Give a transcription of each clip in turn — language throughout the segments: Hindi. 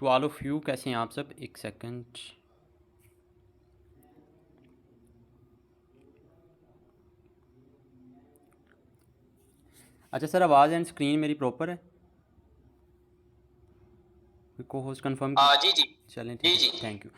टू ऑल ऑफ यू, कैसे हैं आप सब? एक सेकंड। अच्छा सर, आवाज़ एंड स्क्रीन मेरी प्रॉपर है? को होस्ट कंफर्म कर। जी जी चलें, जी ठीक है, जी। Thank you.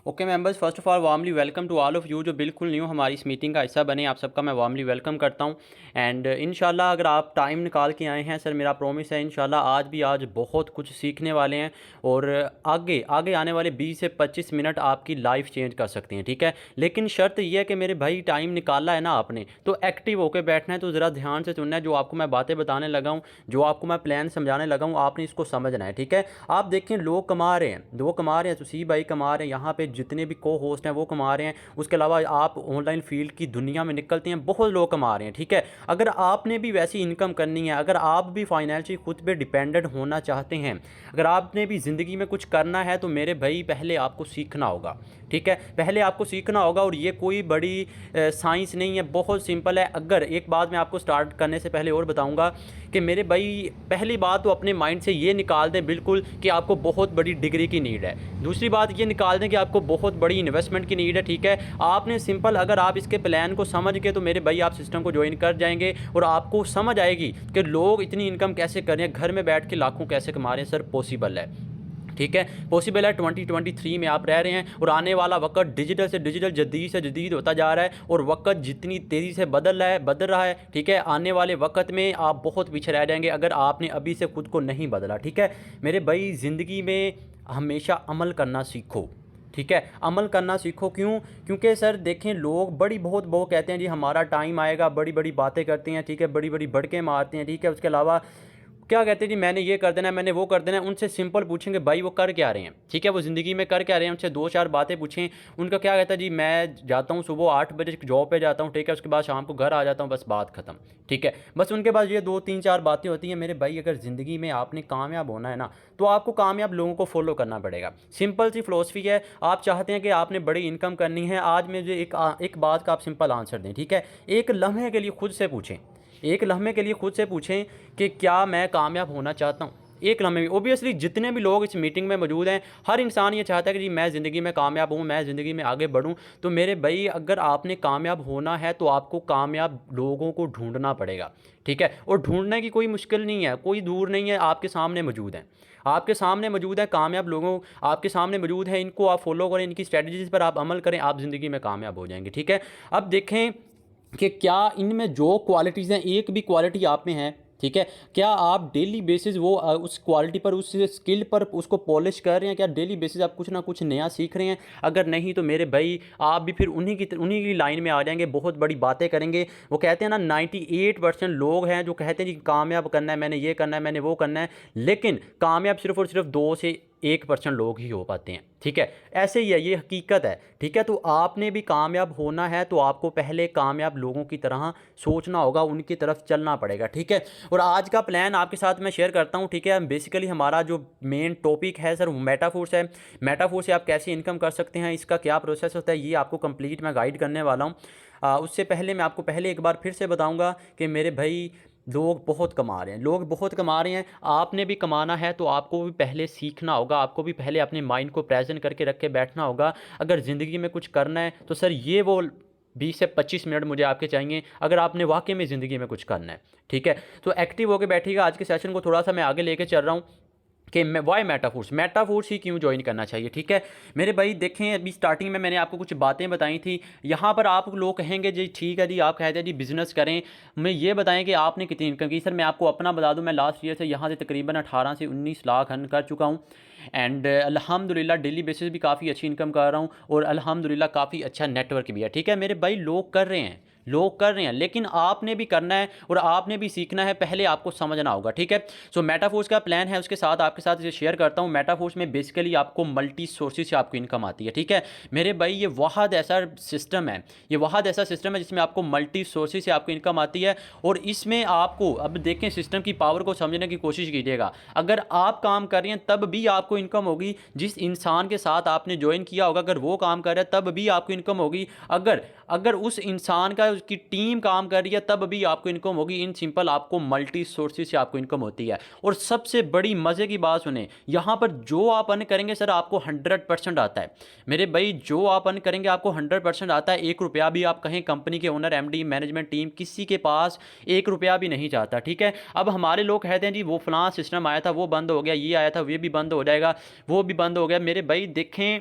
Okay members, first of all warmly welcome to all of you जो बिल्कुल न्यू हमारी इस मीटिंग का हिस्सा बने। आप सबका मैं वार्मली वेलकम करता हूं। एंड इंशाल्लाह अगर आप टाइम निकाल के आए हैं, सर मेरा प्रॉमिस है इंशाल्लाह आज बहुत कुछ सीखने वाले हैं। और आगे आगे आने वाले 20 से 25 मिनट आपकी लाइफ चेंज कर सकते हैं, ठीक है। लेकिन शर्त यह है कि मेरे भाई टाइम निकाला है ना आपने, तो एक्टिव होकर बैठना है, तो ज़रा ध्यान से सुनना है। जो आपको मैं बातें बताने लगा हूँ, जो आपको मैं प्लान समझाने लगा हूँ, आपने इसको समझना है, ठीक है। आप देखें, लोग कमा रहे हैं, वो कमा रहे हैं, सुसी भाई कमा रहे हैं, यहाँ पे जितने भी को होस्ट हैं वो कमा रहे हैं। उसके अलावा आप ऑनलाइन फील्ड की दुनिया में निकलते हैं, बहुत लोग कमा रहे हैं, ठीक है। अगर आपने भी वैसी इनकम करनी है, अगर आप भी फाइनेंशियली खुद पे डिपेंडेंट होना चाहते हैं, अगर आपने भी ज़िंदगी में कुछ करना है, तो मेरे भाई पहले आपको सीखना होगा, ठीक है। पहले आपको सीखना होगा। और ये कोई बड़ी साइंस नहीं है, बहुत सिंपल है। अगर एक बात मैं आपको स्टार्ट करने से पहले और बताऊंगा कि मेरे भाई, पहली बात तो अपने माइंड से ये निकाल दें बिल्कुल कि आपको बहुत बड़ी डिग्री की नीड है। दूसरी बात ये निकाल दें कि आपको बहुत बड़ी इन्वेस्टमेंट की नीड है, ठीक है। आपने सिंपल, अगर आप इसके प्लान को समझ के, तो मेरे भाई आप सिस्टम को ज्वाइन कर जाएंगे और आपको समझ आएगी कि लोग इतनी इनकम कैसे कर रहे हैं, घर में बैठ के लाखों कैसे कमा रहे हैं। सर पॉसिबल है, ठीक है, पॉसिबल है। 2023 में आप रह रहे हैं और आने वाला वक्त डिजिटल से डिजिटल, जदीद से जदीद होता जा रहा है। और वक्त जितनी तेज़ी से बदल रहा है, ठीक है। आने वाले वक्त में आप बहुत पीछे रह जाएंगे अगर आपने अभी से खुद को नहीं बदला, ठीक है। मेरे भाई, ज़िंदगी में हमेशा अमल करना सीखो, ठीक है। अमल करना सीखो। क्यों? क्योंकि सर देखें, लोग बहुत कहते हैं जी हमारा टाइम आएगा, बड़ी बड़ी बातें करते हैं, ठीक है, बड़ी बड़ी भड़के मारते हैं, ठीक है। उसके अलावा क्या कहते हैं जी, मैंने ये कर देना है, मैंने वो कर देना है। उनसे सिंपल पूछेंगे भाई वो कर क्या रहे हैं, ठीक है, वो ज़िंदगी में कर क्या रहे हैं। उनसे दो चार बातें पूछें, उनका क्या कहता है जी, मैं जाता हूँ सुबह 8 बजे जॉब पे जाता हूँ, ठीक है, उसके बाद शाम को घर आ जाता हूँ, बस बात ख़त्म, ठीक है। बस उनके पास ये दो तीन चार बातें होती हैं। मेरे भाई, अगर ज़िंदगी में आपने कामयाब होना है ना, तो आपको कामयाब लोगों को फॉलो करना पड़ेगा। सिंपल सी फ़िलोसफी है। आप चाहते हैं कि आपने बड़ी इनकम करनी है, आज मुझे एक बात का आप सिंपल आंसर दें, ठीक है। एक लम्हे के लिए खुद से पूछें, एक लम्हे के लिए खुद से पूछें कि क्या मैं कामयाब होना चाहता हूँ। एक लम्हे में ओबियसली जितने भी लोग इस मीटिंग में मौजूद हैं, हर इंसान ये चाहता है कि जी मैं ज़िंदगी में कामयाब हूँ, मैं ज़िंदगी में आगे बढ़ूँ। तो मेरे भाई, अगर आपने कामयाब होना है तो आपको कामयाब लोगों को ढूंढना पड़ेगा, ठीक है। और ढूंढने की कोई मुश्किल नहीं है, कोई दूर नहीं है, आपके सामने मौजूद है, आपके सामने मौजूद है कामयाब लोगों, आपके सामने मौजूद है। इनको आप फॉलो करें, इनकी स्ट्रेटजीज़ पर आप अमल करें, आप ज़िंदगी में कामयाब हो जाएंगे, ठीक है। अब देखें कि क्या इनमें जो क्वालिटीज़ हैं, एक भी क्वालिटी आप में है, ठीक है। क्या आप डेली बेसिस वो उस क्वालिटी पर, उस स्किल पर उसको पॉलिश कर रहे हैं? क्या डेली बेसिस आप कुछ ना कुछ नया सीख रहे हैं? अगर नहीं, तो मेरे भाई आप भी फिर उन्हीं की लाइन में आ जाएंगे, बहुत बड़ी बातें करेंगे। वो कहते हैं ना, 98% लोग हैं जो कहते हैं जी कामयाब करना है, मैंने ये करना है, मैंने वो करना है, लेकिन कामयाब सिर्फ और सिर्फ 2 से 1% लोग ही हो पाते हैं, ठीक है। ऐसे ही है, ये हकीकत है, ठीक है। तो आपने भी कामयाब होना है तो आपको पहले कामयाब लोगों की तरह सोचना होगा, उनकी तरफ चलना पड़ेगा, ठीक है। और आज का प्लान आपके साथ मैं शेयर करता हूं, ठीक है। बेसिकली हमारा जो मेन टॉपिक है सर, वो मेटाफोर्स है। मेटाफोर्स से आप कैसे इनकम कर सकते हैं, इसका क्या प्रोसेस होता है, ये आपको कंप्लीट मैं गाइड करने वाला हूँ। उससे पहले मैं आपको पहले एक बार फिर से बताऊंगा कि मेरे भाई, लोग बहुत कमा रहे हैं, लोग बहुत कमा रहे हैं। आपने भी कमाना है तो आपको भी पहले सीखना होगा, आपको भी पहले अपने माइंड को प्रेजेंट करके रख के बैठना होगा। अगर ज़िंदगी में कुछ करना है तो सर ये वो 20 से 25 मिनट मुझे आपके चाहिए, अगर आपने वाकई में ज़िंदगी में कुछ करना है, ठीक है। तो एक्टिव होकर बैठिएगा। आज के सेशन को थोड़ा सा मैं आगे लेके चल रहा हूँ कि मैं वाई मेटाफोर्स ही क्यों ज्वाइन करना चाहिए, ठीक है। मेरे भाई देखें, अभी स्टार्टिंग में मैंने आपको कुछ बातें बताई थी। यहाँ पर आप लोग कहेंगे जी ठीक है जी, आप कहते हैं जी बिज़नेस करें, मैं ये बताएं कि आपने कितनी इनकम की। सर मैं आपको अपना बता दूं, मैं लास्ट ईयर से यहाँ से तकरीबन 18 से 19 लाख अर्न कर चुका हूँ। एंड अल्हम्दुलिल्लाह डेली बेसिस भी काफ़ी अच्छी इनकम कर रहा हूँ, और अल्हम्दुलिल्लाह काफ़ी अच्छा नेटवर्क भी है, ठीक है। मेरे भाई, लोग कर रहे हैं, लोग कर रहे हैं, लेकिन आपने भी करना है और आपने भी सीखना है, पहले आपको समझना होगा, ठीक है। सो मेटाफोर्स का प्लान है, उसके साथ आपके साथ इसे शेयर करता हूँ। मेटाफोर्स में बेसिकली आपको मल्टी सोर्सेज से आपको इनकम आती है, ठीक है। मेरे भाई, ये वाहद ऐसा सिस्टम है, ये वाहद ऐसा सिस्टम है जिसमें आपको मल्टी सोर्सेज से आपको इनकम आती है। और इसमें आपको, अब देखें, सिस्टम की पावर को समझने की कोशिश कीजिएगा। अगर आप काम कर रहे हैं तब भी आपको इनकम होगी, जिस इंसान के साथ आपने ज्वाइन किया होगा अगर वो काम कर रहा है तब भी आपको इनकम होगी। अगर अगर उस इंसान का उसकी टीम काम कर रही है तब भी आपको इनकम होगी। इन सिंपल आपको मल्टी सोर्सेज से आपको इनकम होती है। और सबसे बड़ी मज़े की बात सुने, यहाँ पर जो आप अर्न करेंगे सर आपको 100% आता है मेरे भाई। जो आप अर्न करेंगे आपको 100% आता है। 1 रुपया भी आप कहें कंपनी के ओनर, एमडी, मैनेजमेंट टीम किसी के पास 1 रुपया भी नहीं जाता, ठीक है। अब हमारे लोग कहते हैं जी वो फलां सिस्टम आया था वो बंद हो गया, ये आया था ये भी बंद हो जाएगा, वो भी बंद हो गया। मेरे भाई देखें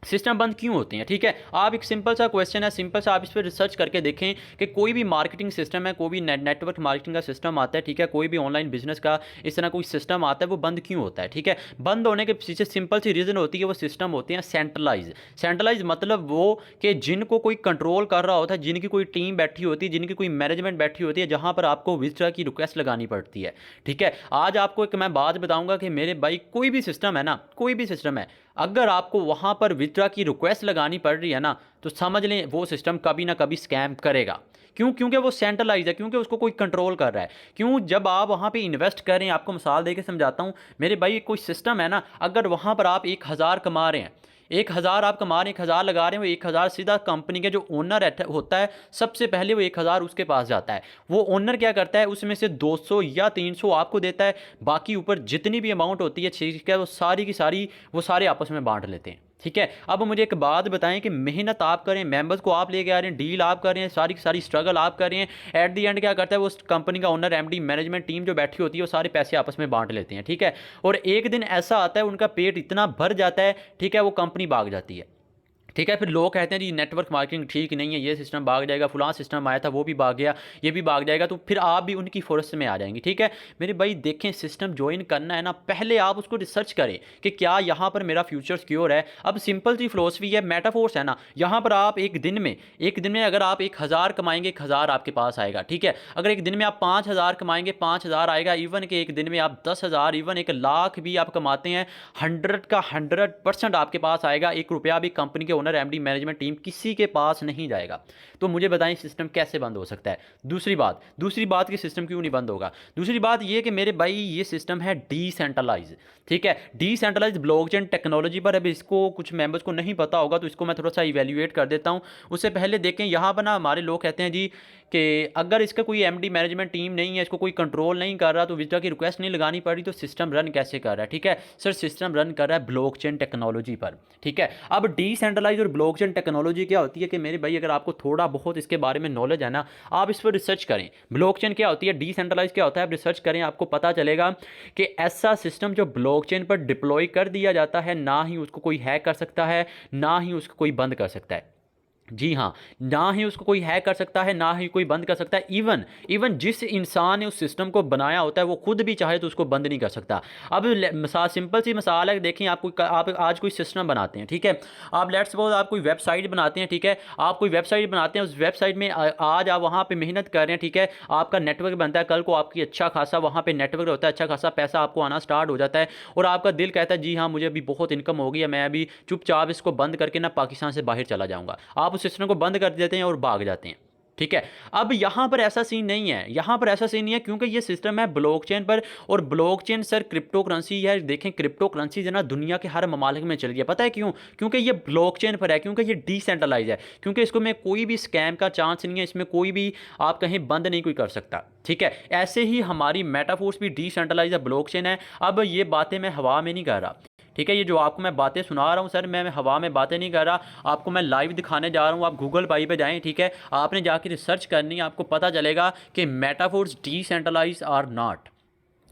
सिस्टम बंद क्यों होते हैं, ठीक है। आप एक सिंपल सा क्वेश्चन है, सिंपल सा आप इस पर रिसर्च करके देखें कि कोई भी मार्केटिंग सिस्टम है, कोई भी नेटवर्क मार्केटिंग का सिस्टम आता है, ठीक है, कोई भी ऑनलाइन बिजनेस का इस तरह कोई सिस्टम आता है, वो बंद क्यों होता है, ठीक है। बंद होने के पीछे सिंपल सी रीज़न होती है, वो सिस्टम होते हैं सेंट्रलाइज। सेंट्रलाइज मतलब वो कि जिनको कोई कंट्रोल कर रहा होता है, जिनकी कोई टीम बैठी होती है, जिनकी कोई मैनेजमेंट बैठी होती है, जहाँ पर आपको विथड्रॉ की रिक्वेस्ट लगानी पड़ती है, ठीक है। आज आपको एक मैं बात बताऊँगा कि मेरे भाई कोई भी सिस्टम है ना, कोई भी सिस्टम है, अगर आपको वहाँ पर विथड्रॉ की रिक्वेस्ट लगानी पड़ रही है ना, तो समझ लें वो सिस्टम कभी ना कभी स्कैम करेगा। क्यों? क्योंकि वो सेंट्रलाइज है, क्योंकि उसको कोई कंट्रोल कर रहा है। क्यों? जब आप वहाँ पे इन्वेस्ट कर रहे हैं, आपको मिसाल देके समझाता हूँ मेरे भाई, कोई सिस्टम है ना, अगर वहाँ पर आप 1000 कमा रहे हैं, 1000 आप कमा रहे हैं, 1000 लगा रहे हैं, वो 1000 सीधा कंपनी के जो ओनर होता है सबसे पहले वो 1000 उसके पास जाता है। वो ओनर क्या करता है, उसमें से 200 या 300 आपको देता है, बाकी ऊपर जितनी भी अमाउंट होती है ठीक है, वो सारी की सारी वो सारे आपस में बांट लेते हैं, ठीक है। अब मुझे एक बात बताएं कि मेहनत आप करें, मेंबर्स को आप लेके आ रहे हैं, डील आप कर रहे हैं, सारी की सारी स्ट्रगल आप कर रहे हैं, एट दी एंड क्या करता है वो कंपनी का ओनर, एमडी, मैनेजमेंट टीम जो बैठी होती है, वो सारे पैसे आपस में बांट लेते हैं, ठीक है। और एक दिन ऐसा आता है उनका पेट इतना भर जाता है, ठीक है, वो कंपनी भाग जाती है, ठीक है। फिर लोग कहते हैं जी नेटवर्क मार्केटिंग ठीक नहीं है, ये सिस्टम भाग जाएगा, फलां सिस्टम आया था वो भी भाग गया, ये भी भाग जाएगा, तो फिर आप भी उनकी फोर्स में आ जाएंगे, ठीक है। मेरे भाई देखें, सिस्टम ज्वाइन करना है ना, पहले आप उसको रिसर्च करें कि क्या यहाँ पर मेरा फ्यूचर सिक्योर है। अब सिंपल सी फिलोसफी है, मेटाफोर्स है ना, यहाँ पर आप एक दिन में अगर आप 1000 कमाएंगे, 1000 आपके पास आएगा, ठीक है। अगर एक दिन में आप 5000 कमाएंगे, 5000 आएगा। इवन के एक दिन में आप 10,000, इवन 1 लाख भी आप कमाते हैं, 100 का 100% आपके पास आएगा। 1 रुपया भी कंपनी के ओनर, एमडी, मैनेजमेंट टीम किसी के पास नहीं जाएगा। तो मुझे बताएं सिस्टम कैसे बंद हो सकता है। दूसरी बात कि सिस्टम क्यों नहीं बंद होगा, दूसरी बात ये कि मेरे भाई ये सिस्टम है डिसेंट्रलाइज, ठीक है। डिसेंट्रलाइज ब्लॉकचेन टेक्नोलॉजी पर, अब इसको कुछ मेंबर्स को नहीं पता होगा तो इसको मैं थोड़ा सा इवेल्युएट कर देता हूं। उससे पहले देखें, यहाँ पर ना हमारे लोग कहते हैं जी कि अगर इसका कोई एमडी, मैनेजमेंट टीम नहीं है, इसको कोई कंट्रोल नहीं कर रहा, तो विथड्रॉ की रिक्वेस्ट नहीं लगानी पड़ी, तो सिस्टम रन कैसे कर रहा है, ठीक है। सर सिस्टम रन कर रहा है ब्लॉकचेन टेक्नोलॉजी पर, ठीक है। अब डिसेंट्रलाइज और ब्लॉकचेन टेक्नोलॉजी क्या होती है कि मेरे भाई अगर आपको थोड़ा बहुत इसके बारे में नॉलेज है ना, आप इस पर रिसर्च करें। ब्लॉकचेन क्या होती है, डिसेंट्रलाइज क्या होता है, आप रिसर्च करें, आपको पता चलेगा कि ऐसा सिस्टम जो ब्लॉकचेन पर डिप्लॉय कर दिया जाता है, ना ही उसको कोई हैक कर सकता है, ना ही उसको कोई बंद कर सकता है। जी हाँ, ना ही उसको कोई हैक कर सकता है, ना ही कोई बंद कर सकता है। इवन जिस इंसान ने उस सिस्टम को बनाया होता है वो खुद भी चाहे तो उसको बंद नहीं कर सकता। अब मिसाल, सिंपल सी मिसाल है, देखें आप आज कोई सिस्टम बनाते हैं, ठीक है। आप लेट्स सपोज आप कोई वेबसाइट बनाते हैं, ठीक है। आप कोई वेबसाइट बनाते हैं, उस वेबसाइट में आज आप वहाँ पर मेहनत कर रहे हैं, ठीक है। आपका नेटवर्क बनता है, कल को आपकी अच्छा खासा वहाँ पर नेटवर्क होता है, अच्छा खासा पैसा आपको आना स्टार्ट हो जाता है, और आपका दिल कहता है जी हाँ मुझे अभी बहुत इनकम हो गई है, मैं अभी चुपचाप इसको बंद करके ना पाकिस्तान से बाहर चला जाऊँगा। आप सिस्टम को बंद कर देते हैं और भाग जाते हैं, ठीक है। अब यहां पर ऐसा सीन नहीं है, यहां पर ऐसा सीन नहीं है, क्योंकि ये सिस्टम है ब्लॉकचेन पर। और ब्लॉकचेन सर क्रिप्टो करेंसी है। देखें क्रिप्टो करेंसी जो ना दुनिया के हर ममालिक में चल गई है, पता है क्यों? क्योंकि ये ब्लॉकचेन पर है, क्योंकि ये डिसेंट्रलाइज है, क्योंकि इसको में कोई भी स्कैम का चांस नहीं है, इसमें कोई भी आप कहीं बंद नहीं कोई कर सकता, ठीक है। ऐसे ही हमारी मेटाफोर्स भी डिसेंट्रलाइज है, ब्लॉकचेन है। अब ये बातें मैं हवा में नहीं कर रहा, ठीक है। ये जो आपको मैं बातें सुना रहा हूँ सर, मैं हवा में बातें नहीं कर रहा, आपको मैं लाइव दिखाने जा रहा हूँ। आप गूगल बाई पे जाएं, ठीक है। आपने जाके रिसर्च करनी है, आपको पता चलेगा कि मेटाफोर्स डिसेंट्रलाइज आर नॉट,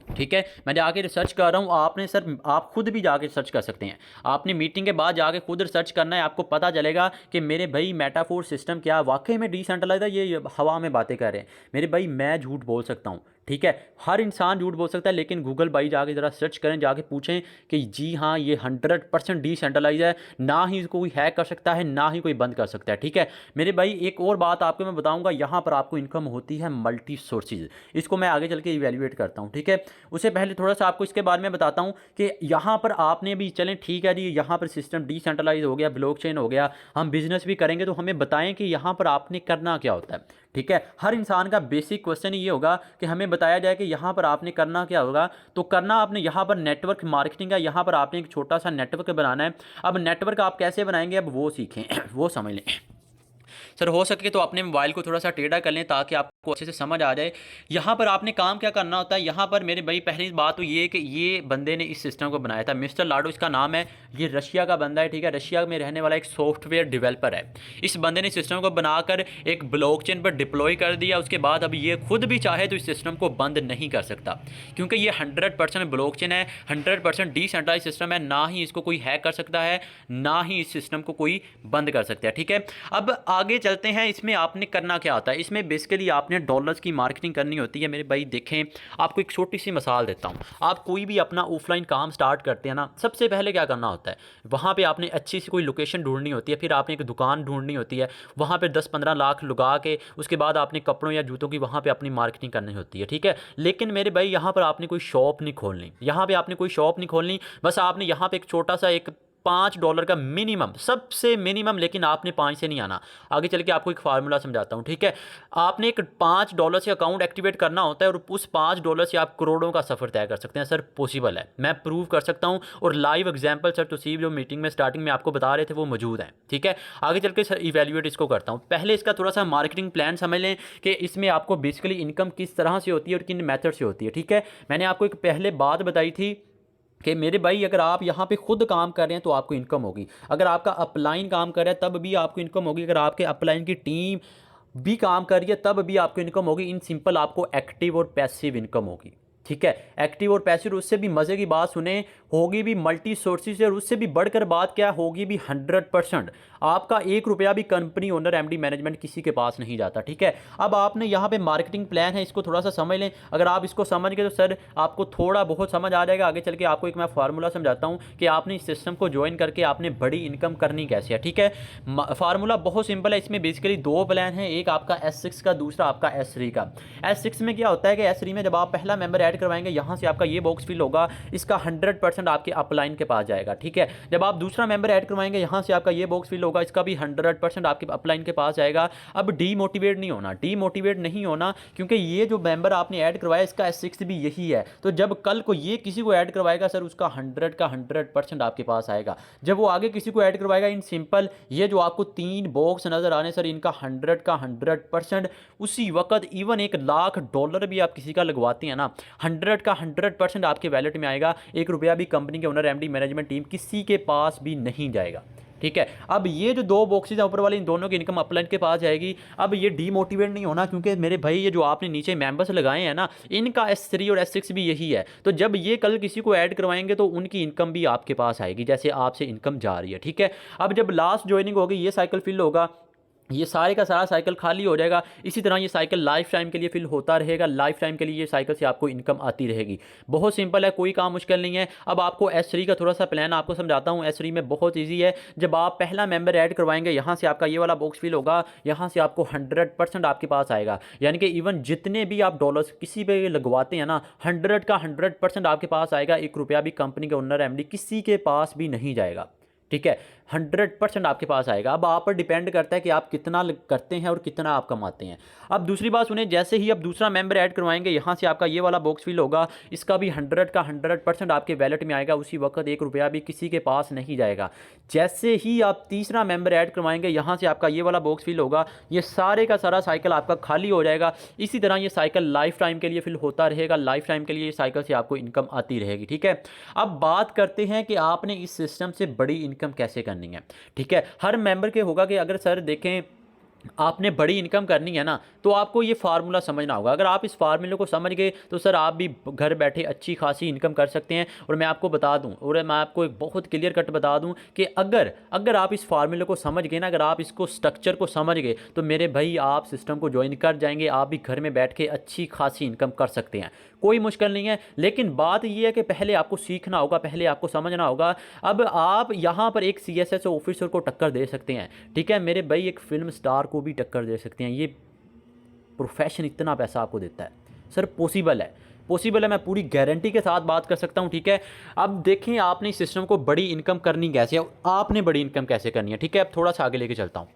ठीक है। मैं जाके रिसर्च कर रहा हूँ, आपने सर आप खुद भी जाके रिसर्च कर सकते हैं। आपने मीटिंग के बाद जाके खुद रिसर्च करना है, आपको पता चलेगा कि मेरे भाई मेटाफोर सिस्टम क्या वाकई में डिसेंट्रलाइज है, ये हवा में बातें कर रहे हैं। मेरे भाई मैं झूठ बोल सकता हूँ, ठीक है। हर इंसान झूठ बोल सकता है, लेकिन गूगल भाई जाके ज़रा सर्च करें, जाके पूछें कि जी हाँ ये 100% डिसेंट्रलाइज है, ना ही इसको कोई हैक कर सकता है, ना ही कोई बंद कर सकता है, ठीक है। मेरे भाई एक और बात आपको मैं बताऊंगा, यहाँ पर आपको इनकम होती है मल्टी सोर्सेज, इसको मैं आगे चल के इवेल्युएट करता हूँ, ठीक है। उससे पहले थोड़ा सा आपको इसके बारे में बताता हूँ कि यहाँ पर आपने भी चलें, ठीक है जी, यहाँ पर सिस्टम डिसेंट्रलाइज हो गया, ब्लॉकचेन हो गया, हम बिजनेस भी करेंगे, तो हमें बताएं कि यहाँ पर आपने करना क्या होता है, ठीक है। हर इंसान का बेसिक क्वेश्चन ये होगा कि हमें बताया जाए कि यहाँ पर आपने करना क्या होगा। तो करना आपने यहाँ पर नेटवर्क मार्केटिंग है, यहाँ पर आपने एक छोटा सा नेटवर्क बनाना है। अब नेटवर्क आप कैसे बनाएंगे, अब वो सीखें वो समझ लें। सर हो सके तो अपने मोबाइल को थोड़ा सा टेढ़ा कर लें ताकि आपको अच्छे से समझ आ जाए। यहाँ पर आपने काम क्या करना होता है, यहाँ पर मेरे भाई पहली बात तो ये है कि ये बंदे ने इस सिस्टम को बनाया था, मिस्टर लाडो इसका नाम है। ये रशिया का बंदा है, ठीक है, रशिया में रहने वाला एक सॉफ्टवेयर डेवलपर है। इस बंदे ने सिस्टम को बनाकर एक ब्लॉकचेन पर डिप्लॉय कर दिया। उसके बाद अब ये खुद भी चाहे तो इस सिस्टम को बंद नहीं कर सकता, क्योंकि ये 100% ब्लॉकचेन है, 100% डिसेंट्रलाइज सिस्टम है। ना ही इसको कोई हैक कर सकता है, ना ही इस सिस्टम को कोई बंद कर सकता है, ठीक है। अब आगे चलते हैं, इसमें आपने करना क्या होता है। इसमें बेसिकली आपने डॉलर्स की मार्केटिंग करनी होती है मेरे भाई। देखें, आपको एक छोटी सी मिसाल देता हूँ। आप कोई भी अपना ऑफलाइन काम स्टार्ट करते हैं ना, सबसे पहले क्या करना होता है, वहाँ पे आपने अच्छी सी कोई लोकेशन ढूंढनी होती है, फिर आपने एक दुकान ढूंढनी होती है, वहाँ पे 10-15 लाख लगा के उसके बाद आपने कपड़ों या जूतों की वहाँ पे अपनी मार्केटिंग करनी होती है, ठीक है। लेकिन मेरे भाई यहाँ पर आपने कोई शॉप नहीं खोलनी, यहाँ पे आपने कोई शॉप नहीं खोलनी, बस आपने यहाँ पे एक छोटा सा एक $5 का मिनिमम, सबसे मिनिमम, लेकिन आपने 5 से नहीं आना। आगे चल के आपको एक फार्मूला समझाता हूँ, ठीक है। आपने एक $5 से अकाउंट एक्टिवेट करना होता है और उस $5 से आप करोड़ों का सफ़र तय कर सकते हैं। सर पॉसिबल है, मैं प्रूव कर सकता हूँ, और लाइव एग्जाम्पल सर तोसीब जो मीटिंग में स्टार्टिंग में आपको बता रहे थे वो मौजूद हैं, ठीक है। आगे चल के सर इवेल्यूएट इसको करता हूँ। पहले इसका थोड़ा सा मार्केटिंग प्लान समझ लें कि इसमें आपको बेसिकली इनकम किस तरह से होती है और किन मेथड से होती है, ठीक है। मैंने आपको एक पहले बात बताई थी कि मेरे भाई अगर आप यहाँ पे खुद काम कर रहे हैं तो आपको इनकम होगी, अगर आपका अपलाइन काम कर रहा है तब भी आपको इनकम होगी, अगर आपके अपलाइन की टीम भी काम कर रही है तब भी आपको इनकम होगी। इन सिंपल आपको एक्टिव और पैसिव इनकम होगी, ठीक है। एक्टिव और पैसिव, उससे भी मज़े की बात सुने, होगी भी मल्टी सोर्सेज, और उससे भी बढ़कर बात क्या होगी भी 100%। आपका ₹1 भी कंपनी ओनर एमडी मैनेजमेंट किसी के पास नहीं जाता, ठीक है। अब आपने यहाँ पे मार्केटिंग प्लान है, इसको थोड़ा सा समझ लें। अगर आप इसको समझ गए तो सर आपको थोड़ा बहुत समझ आ जाएगा। आगे चल के आपको एक मैं फार्मूला समझाता हूँ कि आपने इस सिस्टम को ज्वाइन करके आपने बड़ी इनकम करनी कैसे है, ठीक है। फार्मूला बहुत सिंपल है, इसमें बेसिकली 2 प्लान हैं, एक आपका S6 का, दूसरा आपका S3 का। S6 में क्या होता है कि S3 में जब आप पहला मेंबर ऐड करवाएंगे, यहाँ से आपका ये बॉक्स फिल होगा, इसका 100% आपके अपलाइन के पास जाएगा, ठीक है। जब आप दूसरा मेंबर ऐड करवाएंगे, यहाँ से आपका ये बॉक्स फिल होगा, इसका भी 100% आपके अपलाइन के पास जाएगा। अब डीमोटिवेट नहीं होना, डीमोटिवेट नहीं होना, क्योंकि ये जो मेंबर आपने ऐड करवाया इसका S6 भी यही है। तो जब कल को ये किसी को ऐड करवाएगा सर, उसका 100 का 100% आपके पास आएगा। जब वो आगे किसी को ऐड करवाएगा, इन सिंपल ये जो आपको 3 बॉक्स नजर आने सर, इनका 100 का 100% उसी वक्त, इवन $1 लाख भी आप किसी का लगवाते हैं ना, 100 का 100% आपके वैलेट में आएगा। ₹1 भी कंपनी के ओनर एमडी मैनेजमेंट टीम किसी के पास भी नहीं जाएगा, ठीक है। अब ये जो 2 बॉक्सेज हैं ऊपर वाले, इन दोनों की इनकम अपलाइन के पास जाएगी। अब ये डीमोटिवेट नहीं होना, क्योंकि मेरे भाई ये जो आपने नीचे मेंबर्स लगाए हैं ना, इनका S3 और S6 भी यही है। तो जब ये कल किसी को ऐड करवाएंगे तो उनकी इनकम भी आपके पास आएगी, जैसे आपसे इनकम जा रही है, ठीक है। अब जब लास्ट ज्वाइनिंग होगी, ये साइकिल फिल होगा, ये सारे का सारा साइकिल खाली हो जाएगा। इसी तरह ये साइकिल लाइफ टाइम के लिए फिल होता रहेगा, लाइफ टाइम के लिए ये साइकिल से आपको इनकम आती रहेगी। बहुत सिंपल है, कोई काम मुश्किल नहीं है। अब आपको S3 का थोड़ा सा प्लान आपको समझाता हूँ। S3 में बहुत ईजी है। जब आप पहला मेंबर ऐड करवाएंगे, यहाँ से आपका ये वाला बॉक्स फिल होगा, यहाँ से आपको 100% आपके पास आएगा। यानी कि इवन जितने भी आप डॉलर्स किसी पे लगवाते हैं ना, 100 का 100% आपके पास आएगा। ₹1 भी कंपनी के ओनर एमडी किसी के पास भी नहीं जाएगा, ठीक है। 100% आपके पास आएगा। अब आप पर डिपेंड करता है कि आप कितना करते हैं और कितना आप कमाते हैं। अब दूसरी बात सुने, जैसे ही आप दूसरा मेंबर ऐड करवाएंगे, यहाँ से आपका ये वाला बॉक्स फिल होगा, इसका भी 100 का 100% आपके वैलेट में आएगा। उसी वक्त ₹1 भी किसी के पास नहीं जाएगा। जैसे ही आप तीसरा मेंबर ऐड करवाएंगे, यहाँ से आपका ये वाला बॉक्स फिल होगा, ये सारे का सारा साइकिल आपका खाली हो जाएगा। इसी तरह ये साइकिल लाइफ टाइम के लिए फिल होता रहेगा, लाइफ टाइम के लिए साइकिल से आपको इनकम आती रहेगी, ठीक है। अब बात करते हैं कि आपने इस सिस्टम से बड़ी इनकम कैसे करनी है, ठीक है। हर मेंबर के होगा कि अगर सर देखें आपने बड़ी इनकम करनी है ना, तो आपको ये फार्मूला समझना होगा। अगर आप इस फार्मूले को समझ गए तो सर आप भी घर बैठे अच्छी खासी इनकम कर सकते हैं। और मैं आपको बता दूं, और मैं आपको एक बहुत क्लियर कट बता दूं कि अगर आप इस फार्मूले को समझ गए ना, अगर आप इसको स्ट्रक्चर को समझ गए, तो मेरे भाई आप सिस्टम को ज्वाइन कर जाएंगे। आप भी घर में बैठ के अच्छी खासी इनकम कर सकते हैं, कोई मुश्किल नहीं है। लेकिन बात यह है कि पहले आपको सीखना होगा, पहले आपको समझना होगा। अब आप यहाँ पर एक CSS ऑफिसर को टक्कर दे सकते हैं, ठीक है मेरे भाई, एक फिल्म स्टार को भी टक्कर दे सकते हैं। ये प्रोफेशन इतना पैसा आपको देता है सर, पॉसिबल है, पॉसिबल है, मैं पूरी गारंटी के साथ बात कर सकता हूँ, ठीक है। अब देखें आपने इस सिस्टम को बड़ी इनकम करनी कैसे है, आपने बड़ी इनकम कैसे करनी है, ठीक है। अब थोड़ा सा आगे लेके चलता हूँ।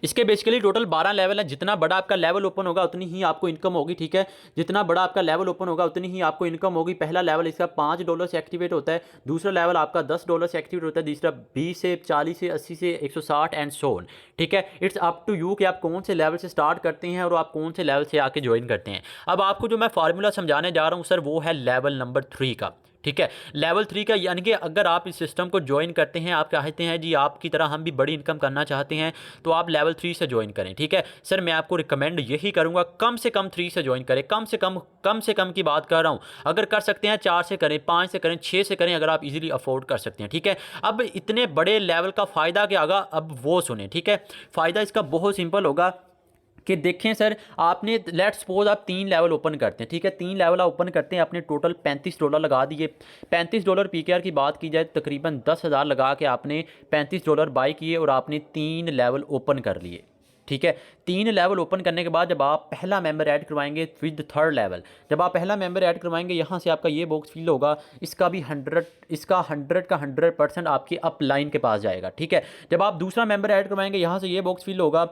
इसके बेसिकली टोटल 12 लेवल है। जितना बड़ा आपका लेवल ओपन होगा उतनी ही आपको इनकम होगी, ठीक है। जितना बड़ा आपका लेवल ओपन होगा उतनी ही आपको इनकम होगी। पहला लेवल इसका $5 से एक्टिवेट होता है, दूसरा लेवल आपका $10 से एक्टिवेट होता है, तीसरा 20 से 40 से 80 से 160 एंड सो ऑन, ठीक है। इट्स अप टू यू कि आप कौन से लेवल से स्टार्ट करते हैं और आप कौन से लेवल से आके ज्वाइन करते हैं। अब आपको जो मैं फार्मूला समझाने जा रहा हूँ सर, वो है लेवल नंबर 3 का, ठीक है। लेवल 3 का यानी कि अगर आप इस सिस्टम को ज्वाइन करते हैं, आप चाहते हैं जी आपकी तरह हम भी बड़ी इनकम करना चाहते हैं, तो आप लेवल 3 से ज्वाइन करें, ठीक है। सर मैं आपको रिकमेंड यही करूंगा कम से कम 3 से ज्वाइन करें। कम से कम की बात कर रहा हूं। अगर कर सकते हैं 4 से करें, 5 से करें, 6 से करें, अगर आप इजीली अफोर्ड कर सकते हैं, ठीक है। अब इतने बड़े लेवल का फ़ायदा क्या होगा, अब वो सुने, ठीक है। फ़ायदा इसका बहुत सिंपल होगा कि देखें सर, आपने लेट सपोज आप 3 लेवल ओपन करते हैं, ठीक है। 3 लेवल आप ओपन करते हैं, आपने टोटल $35 लगा दिए। $35 पीकेआर की बात की जाए तकरीबन 10,000 लगा के आपने $35 बाई किए और आपने 3 लेवल ओपन कर लिए, ठीक है। 3 लेवल ओपन करने के बाद जब आप पहला मेंबर ऐड करवाएंगे विद थर्ड लेवल, जब आप पहला मेंबर ऐड करवाएंगे यहाँ से आपका ये बॉक्स फिल होगा, इसका भी 100 का 100% आपके अप लाइन के पास जाएगा, ठीक है। जब आप दूसरा मेंबर ऐड करवाएंगे यहाँ से ये बॉक्स फिल होगा,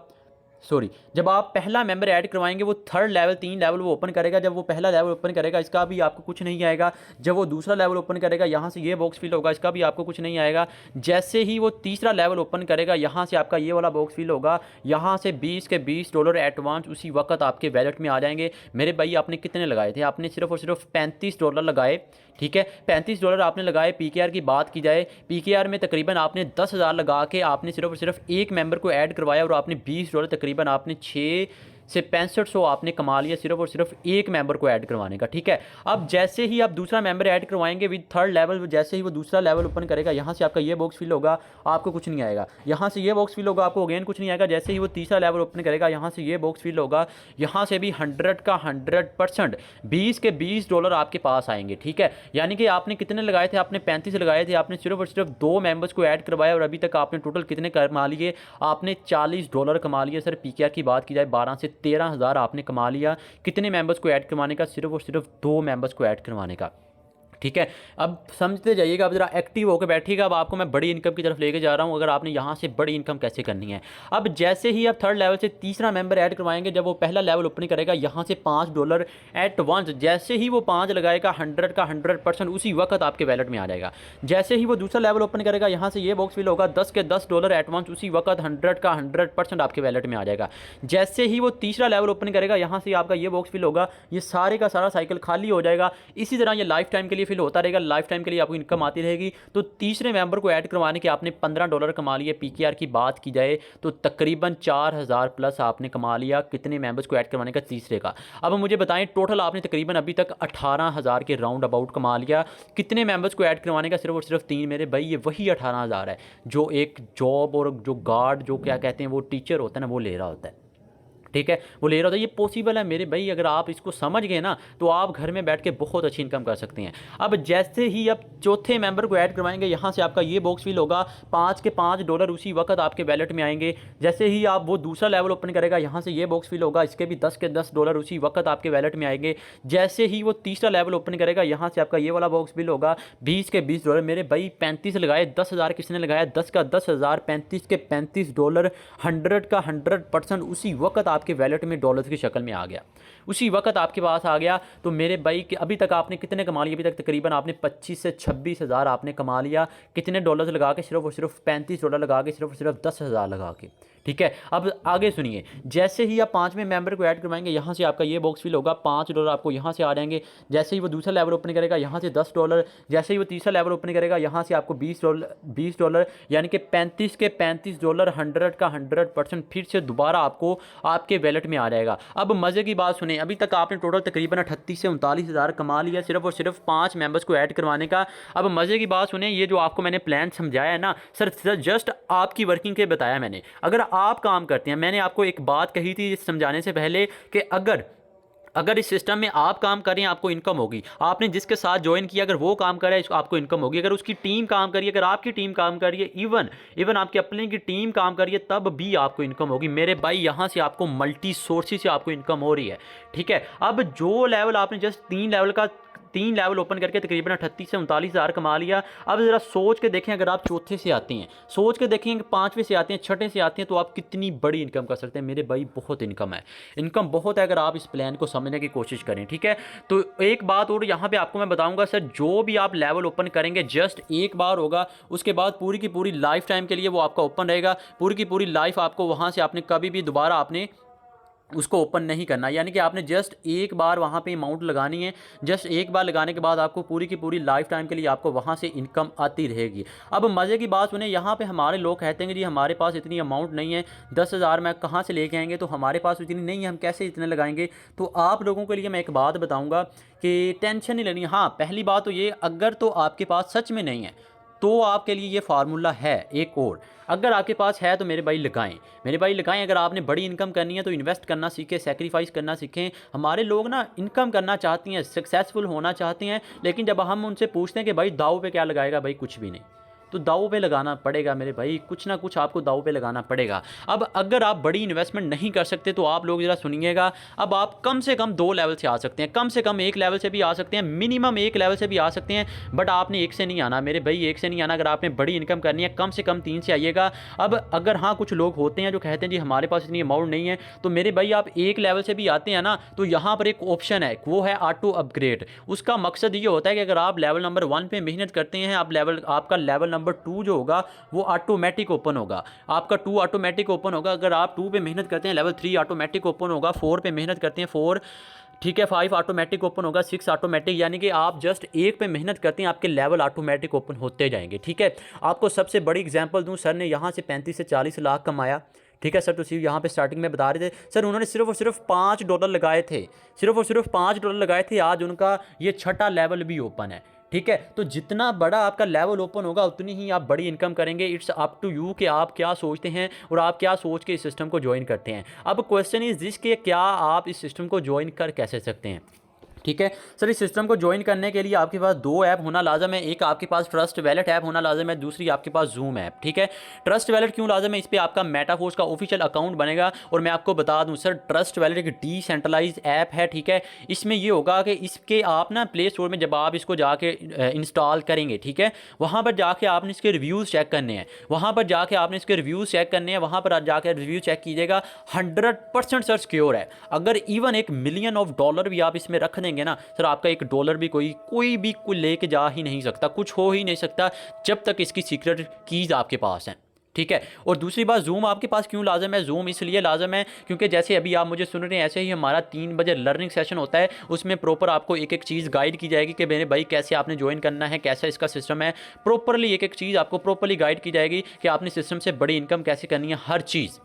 सॉरी, जब आप पहला मेंबर ऐड करवाएंगे वो थर्ड लेवल 3 लेवल वो ओपन करेगा। जब वो पहला लेवल ओपन करेगा इसका भी आपको कुछ नहीं आएगा। जब वो दूसरा लेवल ओपन करेगा यहाँ से ये बॉक्स फिल होगा, इसका भी आपको कुछ नहीं आएगा। जैसे ही वो तीसरा लेवल ओपन करेगा यहाँ से आपका ये वाला बॉक्स फिल होगा, यहाँ से 20 के $20 एडवांस उसी वक्त आपके वैलेट में आ जाएंगे। मेरे भाई आपने कितने लगाए थे, आपने सिर्फ और सिर्फ $35 लगाए, ठीक है। $35 आपने लगाए। पीकेआर की बात की जाए, पीकेआर में तकरीबन आपने 10,000 लगा के आपने सिर्फ और सिर्फ एक मेंबर को ऐड करवाया और आपने $20 तकरीबन आपने 6 से 6500 आपने कमा लिया सिर्फ और सिर्फ एक मेंबर को ऐड करवाने का, ठीक है। अब जैसे ही आप दूसरा मेंबर ऐड करवाएंगे विद थर्ड लेवल, जैसे ही वो दूसरा लेवल ओपन करेगा यहाँ से आपका ये बॉक्स फिल होगा, आपको कुछ नहीं आएगा। यहाँ से ये बॉक्स फिल होगा, आपको अगेन कुछ नहीं आएगा। जैसे ही वो तीसरा लेवल ओपन करेगा यहाँ से ये बॉक्स फिल होगा, यहाँ से भी 100 का 100% $20 के $20 आपके पास आएंगे, ठीक है। यानी कि आपने कितने लगाए थे, आपने 35 लगाए थे, आपने सिर्फ और सिर्फ 2 मेंबर्स को ऐड करवाया और अभी तक आपने टोटल कितने कमा लिए, आपने $40 कमा लिया। सर पीकेआर की बात की जाए 12 से 13,000 आपने कमा लिया। कितने मेंबर्स को ऐड करवाने का, सिर्फ और सिर्फ 2 मेंबर्स को ऐड करवाने का, ठीक है। अब समझते जाइएगा, अब जरा एक्टिव होकर बैठिएगा। अब आपको मैं बड़ी इनकम की तरफ लेके जा रहा हूँ, अगर आपने यहाँ से बड़ी इनकम कैसे करनी है। अब जैसे ही आप थर्ड लेवल से तीसरा मेंबर ऐड करवाएंगे, जब वो पहला लेवल ओपन करेगा यहाँ से $5 एट वंस, जैसे ही वो 5 लगाएगा 100 का 100% उसी वक्त आपके वैलेट में आ जाएगा। जैसे ही वो दूसरा लेवल ओपन करेगा यहाँ से ये बॉक्स फिल होगा, 10 के $10 एट वंस उसी वक्त 100 का 100% आपके वैलेट में आ जाएगा। जैसे ही वो तीसरा लेवल ओपन करेगा यहाँ से आपका ये बॉक्स फिल होगा, ये सारे का सारा साइकिल खाली हो जाएगा। इसी तरह ये लाइफ टाइम के लिए फिल होता रहेगा, लाइफ टाइम के लिए आपको इनकम आती रहेगी। तो तीसरे मेंबर को ऐड करवाने के आपने $15 कमा लिए। पीकेआर की बात की जाए तो तकरीबन 4,000 प्लस आपने कमा लिया कितने मेंबर्स को ऐड करवाने का, तीसरे का। अब मुझे बताएं टोटल आपने तकरीबन अभी तक 18,000 के राउंड अबाउट कमा लिया। कितने मेंबर्स को ऐड करवाने का, सिर्फ और सिर्फ 3। मेरे भाई ये वही 18,000 है जो एक जॉब और जो गार्ड जो क्या कहते हैं वो टीचर होता है ना, वो ले रहा होता है, ठीक है, वो ले रहा होता है। ये पॉसिबल है मेरे भाई, अगर आप इसको समझ गए ना तो आप घर में बैठ के बहुत अच्छी इनकम कर सकते हैं। अब जैसे ही आप चौथे मेंबर को ऐड करवाएंगे यहाँ से आपका ये बॉक्स फिल होगा, 5 के $5 उसी वक्त आपके वैलेट में आएंगे। जैसे ही आप वो दूसरा लेवल ओपन करेगा यहाँ से ये बॉक्स फिल होगा, इसके भी 10 के $10 उसी वक्त आपके वैलेट में आएंगे। जैसे ही वो तीसरा लेवल ओपन करेगा यहाँ से आपका ये वाला बॉक्स फिल होगा, 20 के $20। मेरे भाई 35 लगाए, 10,000 किसने लगाया, 10 का 10,000, 35 के $35, 100 का 100% उसी वक्त आपके वैलेट में डॉलर्स की शक्ल में आ गया, उसी वक्त आपके पास आ गया। तो मेरे भाई कि अभी तक आपने कितने कमा लिए, अभी तक तकरीबन आपने 25 से 26,000 आपने कमा लिया। कितने डॉलर्स लगा के, सिर्फ और सिर्फ $35 लगा के, सिर्फ और सिर्फ 10,000 लगा के, ठीक है। अब आगे सुनिए, जैसे ही आप 5वें मेंबर को ऐड करवाएंगे यहाँ से आपका ये बॉक्स फिल होगा, $5 आपको यहाँ से आ जाएंगे। जैसे ही वो दूसरा लेवल ओपन करेगा यहाँ से $10। जैसे ही वो तीसरा लेवल ओपन करेगा यहाँ से आपको $20, यानी कि 35 के $35, 100 का 100% फिर से दोबारा आपको आपके वैलेट में आ जाएगा। अब मज़े की बात सुने, अभी तक आपने टोटल तकरीबन 38 से 39,000 कमा लिया सिर्फ और सिर्फ 5 मेंबर्स को ऐड करवाने का। अब मज़े की बात सुने, ये जो आपको मैंने प्लान समझाया है ना सर, जस्ट आपकी वर्किंग के बताया मैंने। अगर आप काम करते हैं, मैंने आपको एक बात कही थी समझाने से पहले कि अगर इस सिस्टम में आप काम करें आपको इनकम होगी। आपने जिसके साथ ज्वाइन किया अगर वो काम करे आपको इनकम होगी। अगर उसकी टीम काम करिए, अगर आपकी टीम काम करिए, इवन आपके अपने की टीम काम करिए, तब भी आपको इनकम होगी। मेरे भाई यहाँ से आपको मल्टी सोर्सेज से आपको इनकम हो रही है, ठीक है। अब जो लेवल आपने जस्ट 3 लेवल का 3 लेवल ओपन करके तकरीबन 38 से 39 हज़ार कमा लिया। अब ज़रा सोच के देखें, अगर आप चौथे से आते हैं, सोच के देखें कि 5वें से आते हैं, 6ठे से आते हैं, तो आप कितनी बड़ी इनकम कर सकते हैं। मेरे भाई बहुत इनकम है, इनकम बहुत है अगर आप इस प्लान को समझने की कोशिश करें। ठीक है, तो एक बात और यहाँ पे आपको मैं बताऊंगा सर, जो भी आप लेवल ओपन करेंगे जस्ट एक बार होगा, उसके बाद पूरी की पूरी लाइफ टाइम के लिए वो आपका ओपन रहेगा। पूरी की पूरी लाइफ आपको वहाँ से आपने कभी भी दोबारा आपने उसको ओपन नहीं करना, यानी कि आपने जस्ट एक बार वहाँ पे अमाउंट लगानी है। जस्ट एक बार लगाने के बाद आपको पूरी की पूरी लाइफ टाइम के लिए आपको वहाँ से इनकम आती रहेगी। अब मज़े की बात सुने, यहाँ पे हमारे लोग कहते हैं कि जी हमारे पास इतनी अमाउंट नहीं है, 10,000 मैं कहाँ से लेके आएंगे, तो हमारे पास इतनी नहीं है, हम कैसे इतने लगाएंगे। तो आप लोगों के लिए मैं एक बात बताऊँगा कि टेंशन नहीं लेनी। हाँ, पहली बात तो ये, अगर तो आपके पास सच में नहीं है तो आपके लिए ये फार्मूला है एक और। अगर आपके पास है तो मेरे भाई लगाएं, मेरे भाई लगाएं। अगर आपने बड़ी इनकम करनी है तो इन्वेस्ट करना सीखें, सेक्रीफाइस करना सीखें। हमारे लोग ना इनकम करना चाहती हैं, सक्सेसफुल होना चाहते हैं, लेकिन जब हम उनसे पूछते हैं कि भाई दाव पे क्या लगाएगा, भाई कुछ भी नहीं। तो दाव पे लगाना पड़ेगा मेरे भाई, कुछ ना कुछ आपको दाव पे लगाना पड़ेगा। अब अगर आप बड़ी इन्वेस्टमेंट नहीं कर सकते तो आप लोग ज़रा सुनिएगा, अब आप कम से कम 2 लेवल से आ सकते हैं, कम से कम 1 लेवल से भी आ सकते हैं, मिनिमम 1 लेवल से भी आ सकते हैं, बट आपने 1 से नहीं आना मेरे भाई, 1 से नहीं आना। अगर आपने बड़ी इनकम करनी है कम से कम 3 से आइएगा। अब अगर हाँ कुछ लोग होते हैं जो कहते हैं जी हमारे पास इतनी अमाउंट नहीं है, तो मेरे भाई आप 1 लेवल से भी आते हैं ना, तो यहाँ पर एक ऑप्शन है, वो है ऑटो अपग्रेड। उसका मकसद ये होता है कि अगर आप लेवल नंबर 1 पे मेहनत करते हैं, आपका लेवल नंबर 2 जो होगा वो ऑटोमेटिक ओपन होगा, आपका 2 ऑटोमेटिक ओपन होगा। अगर आप 2 पे मेहनत करते हैं, लेवल 3 ऑटोमेटिक ओपन होगा। 4 पे मेहनत करते हैं, 4 ठीक है, 5 ऑटोमेटिक ओपन होगा, 6 ऑटोमेटिक। यानी कि आप जस्ट 1 पे मेहनत करते हैं, आपके लेवल ऑटोमेटिक ओपन होते जाएंगे। ठीक है, आपको सबसे बड़ी एग्जांपल दूं, सर ने यहाँ से 35 से 40 लाख कमाया। ठीक है सर, तो यहाँ पे स्टार्टिंग में बता रहे थे सर, उन्होंने सिर्फ और सिर्फ $5 लगाए थे, सिर्फ और सिर्फ $5 लगाए थे। आज उनका ये 6ठा लेवल भी ओपन है। ठीक है, तो जितना बड़ा आपका लेवल ओपन होगा उतनी ही आप बड़ी इनकम करेंगे। इट्स अप टू यू कि आप क्या सोचते हैं और आप क्या सोच के इस सिस्टम को ज्वाइन करते हैं। अब क्वेश्चन इज दिस कि क्या आप इस सिस्टम को ज्वाइन कर कैसे सकते हैं। ठीक है सर, इस सिस्टम को ज्वाइन करने के लिए आपके पास 2 ऐप होना लाजम है। एक आपके पास ट्रस्ट वैलेट ऐप होना लाजम है, दूसरी आपके पास जूम ऐप। ठीक है, ट्रस्ट वैलेट क्यों लाजम है, इस पर आपका मेटाफोर्स का ऑफिशियल अकाउंट बनेगा। और मैं आपको बता दूं सर, ट्रस्ट वैलेट एक डिसेंट्रलाइज ऐप है। ठीक है, इसमें ये होगा कि इसके आप ना प्ले स्टोर में जब आप इसको जाके इंस्टॉल करेंगे, ठीक है, वहाँ पर जाके आपने इसके रिव्यूज़ चेक करने हैं, वहाँ पर जाके आपने इसके रिव्यूज़ चेक करने हैं, वहाँ पर जाकर रिव्यू चेक कीजिएगा। 100% सर सिक्योर है। अगर इवन $1 मिलियन भी आप इसमें रख देंगे ना सर, आपका $1 भी कोई भी लेके जा ही नहीं सकता, कुछ हो ही नहीं सकता जब तक इसकी सीक्रेट कीज़ आपके पास हैं। ठीक है, और दूसरी बात, जूम आपके पास क्यों लाजम है, जूम इसलिए लाजम है क्योंकि जैसे अभी आप मुझे सुन रहे हैं, ऐसे ही हमारा 3 बजे लर्निंग सेशन होता है, उसमें प्रॉपर आपको एक एक चीज़ गाइड की जाएगी कि मेरे भाई कैसे आपने ज्वाइन करना है, कैसा इसका सिस्टम है। प्रॉपरली एक एक चीज़ आपको प्रॉपरली गाइड की जाएगी कि आपने सिस्टम से बड़ी इनकम कैसे करनी है, हर चीज़।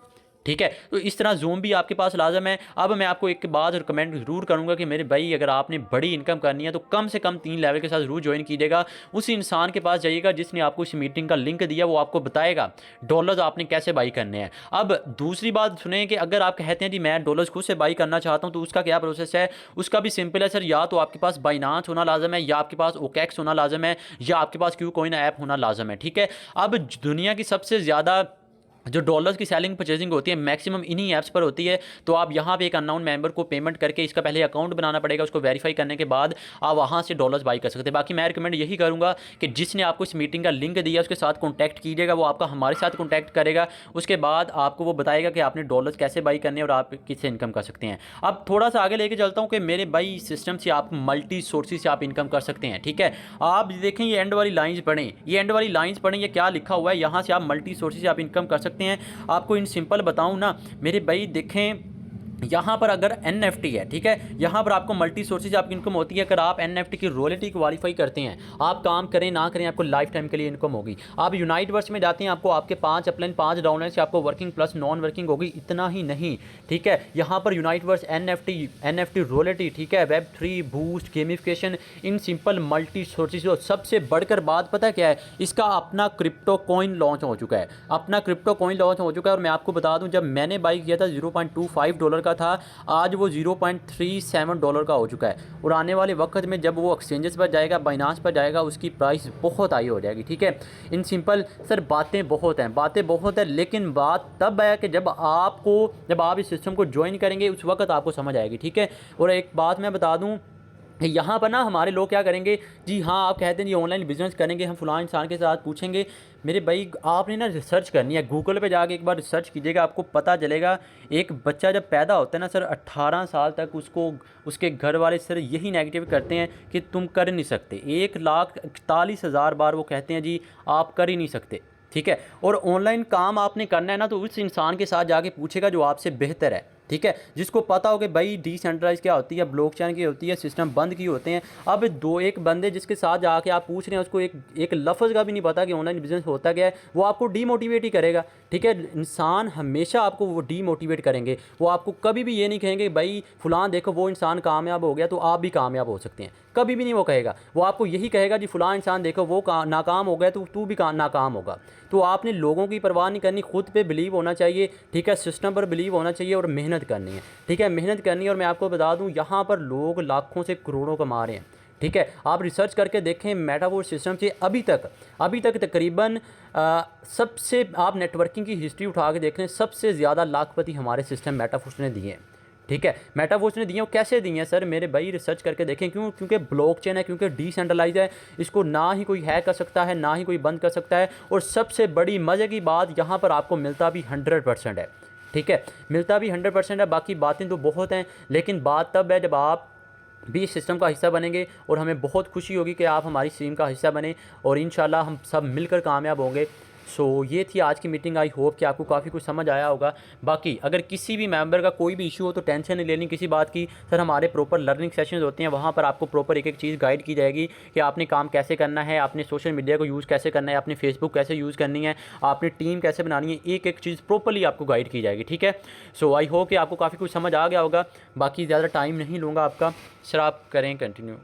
ठीक है, तो इस तरह जूम भी आपके पास लाजम है। अब मैं आपको एक बात रिकमेंड ज़रूर करूंगा कि मेरे भाई अगर आपने बड़ी इनकम करनी है तो कम से कम 3 लेवल के साथ ज़रूर ज्वाइन कीजिएगा। उस इंसान के पास जाइएगा जिसने आपको इस मीटिंग का लिंक दिया, वो आपको बताएगा डॉलर्स आपने कैसे बाई करने हैं। अब दूसरी बात सुने कि अगर आप कहते हैं जी मैं डॉलर्स खुद से बाई करना चाहता हूँ, तो उसका क्या प्रोसेस है, उसका भी सिंपल है सर। या तो आपके पास बाइनांस होना लाजम है, या आपके पास ओकेक्स होना लाजम है, या आपके पास क्यूकॉइन ऐप होना लाजम है। ठीक है, अब दुनिया की सबसे ज़्यादा जो डॉलर्स की सेलिंग परचेजिंग होती है मैक्सिमम इन्हीं ऐप्स पर होती है। तो आप यहाँ पे एक अननोन मेंबर को पेमेंट करके, इसका पहले अकाउंट बनाना पड़ेगा, उसको वेरीफाई करने के बाद आप वहाँ से डॉलर्स बाई कर सकते हैं। बाकी मैं रिकमेंड यही करूँगा कि जिसने आपको इस मीटिंग का लिंक दिया उसके साथ कॉन्टैक्ट कीजिएगा, वो आपका हमारे साथ कॉन्टैक्ट करेगा, उसके बाद आपको वो बताएगा कि आपने डॉलर्स कैसे बाई करने हैं और आप किससे इनकम कर सकते हैं। अब थोड़ा सा आगे लेके चलता हूँ कि मेरे भाई सिस्टम से आप मल्टी सोर्सेज से आप इनकम कर सकते हैं। ठीक है, आप देखें ये एंड वाली लाइन्स पढ़ें, ये एंड वाली लाइन्स पढ़ें, ये क्या लिखा हुआ है, यहाँ से आप मल्टी सोर्सेज से आप इनकम कर सकते हैं। आपको इन सिंपल बताऊं ना मेरे भाई, देखें यहाँ पर अगर NFT है, ठीक है, यहाँ पर आपको मल्टी सोर्सेज आपकी इनकम होती है। अगर आप NFT की रॉयल्टी क्वालिफाई करते हैं, आप काम करें ना करें, आपको लाइफ टाइम के लिए इनकम होगी। आप यूनाइटवर्स में जाते हैं, आपको आपके 5 अपलाइन 5 डाउनलाइन से आपको वर्किंग प्लस नॉन वर्किंग होगी। इतना ही नहीं, ठीक है, यहाँ पर यूनाइटवर्स NFT रॉयल्टी, ठीक है, Web3 boost gamification, in simple multi sources. सबसे बढ़कर बात पता क्या है, इसका अपना क्रिप्टो कॉइन लॉन्च हो चुका है, अपना क्रिप्टो कॉइन लॉन्च हो चुका है। और मैं आपको बता दूं, जब मैंने बाई किया था $0.25 का था, आज वो $0.37 का हो चुका है। और आने वाले वक्त में जब वो एक्सचेंजेस पर जाएगा, बाइनांस पर जाएगा, उसकी प्राइस बहुत हाई हो जाएगी। ठीक है, इन सिंपल सर बातें बहुत हैं, लेकिन बात तब है कि जब आप इस सिस्टम को ज्वाइन करेंगे उस वक्त आपको समझ आएगी। ठीक है, और एक बात मैं बता दूं, यहाँ पर ना हमारे लोग क्या करेंगे जी, हाँ आप कहते हैं जी ऑनलाइन बिजनेस करेंगे हम, फलां इंसान के साथ पूछेंगे। मेरे भाई आपने ना रिसर्च करनी है, गूगल पे जाके एक बार रिसर्च कीजिएगा, आपको पता चलेगा। एक बच्चा जब पैदा होता है ना सर, 18 साल तक उसको उसके घर वाले सर यही नेगेटिव करते हैं कि तुम कर नहीं सकते। 1,41,000 बार वो कहते हैं जी आप कर ही नहीं सकते, ठीक है। और ऑनलाइन काम आपने करना है ना, तो उस इंसान के साथ जाके पूछेगा जो आपसे बेहतर है, ठीक है, जिसको पता हो कि भाई डिसेंट्रलाइज क्या होती है, ब्लॉकचेन की होती है, सिस्टम बंद की होते हैं। अब दो एक बंदे जिसके साथ जाके आप पूछ रहे हैं उसको एक लफ्ज़ का भी नहीं पता कि ऑनलाइन बिजनेस होता क्या है, वो आपको डीमोटिवेट ही करेगा, ठीक है। इंसान हमेशा आपको वो डीमोटिवेट करेंगे, वो आपको कभी भी ये नहीं कहेंगे भाई फलां देखो वो इंसान कामयाब हो गया तो आप भी कामयाब हो सकते हैं, कभी भी नहीं वो कहेगा। वो आपको यही कहेगा जी फलां इंसान देखो वो नाकाम हो गया तो तू भी नाकाम होगा। तो आपने लोगों की परवाह नहीं करनी, खुद पे बिलीव होना चाहिए, ठीक है, सिस्टम पर बिलीव होना चाहिए और मेहनत करनी है, ठीक है, मेहनत करनी है। और मैं आपको बता दूं यहाँ पर लोग लाखों से करोड़ों कमा रहे हैं, ठीक है। आप रिसर्च करके देखें मेटावर्स सिस्टम से अभी तक तकरीबन सबसे, आप नेटवर्किंग की हिस्ट्री उठा के देख लें, सबसे ज़्यादा लाखपति हमारे सिस्टम मेटावर्स ने दिए हैं, ठीक है। मेटावर्स ने दिए हैं, वो कैसे दिए हैं सर मेरे भाई, रिसर्च करके देखें। क्योंकि ब्लॉकचेन है, क्योंकि डिसेंट्रलाइज है, इसको ना ही कोई हैक कर सकता है ना ही कोई बंद कर सकता है। और सबसे बड़ी मज़े की बात, यहाँ पर आपको मिलता भी 100% है, ठीक है, मिलता भी 100% है। बाकी बातें तो बहुत हैं, लेकिन बात तब है जब आप भी इस सिस्टम का हिस्सा बनेंगे, और हमें बहुत खुशी होगी कि आप हमारी टीम का हिस्सा बने, और इंशाल्लाह हम सब मिलकर कामयाब होंगे। सो ये थी आज की मीटिंग। आई होप कि आपको काफ़ी कुछ समझ आया होगा। बाकी अगर किसी भी मेंबर का कोई भी इशू हो तो टेंशन नहीं लेनी किसी बात की सर, हमारे प्रॉपर लर्निंग सेशंस होते हैं, वहाँ पर आपको प्रॉपर एक एक चीज़ गाइड की जाएगी कि आपने काम कैसे करना है, आपने सोशल मीडिया को यूज़ कैसे करना है, आपने फेसबुक कैसे यूज़ करनी है, आपने टीम कैसे बनानी है, एक एक चीज़ प्रॉपरली आपको गाइड की जाएगी, ठीक है। सो आई होप कि आपको काफ़ी कुछ समझ आ गया होगा। बाकी ज़्यादा टाइम नहीं लूँगा आपका सर, आप करें कंटिन्यू।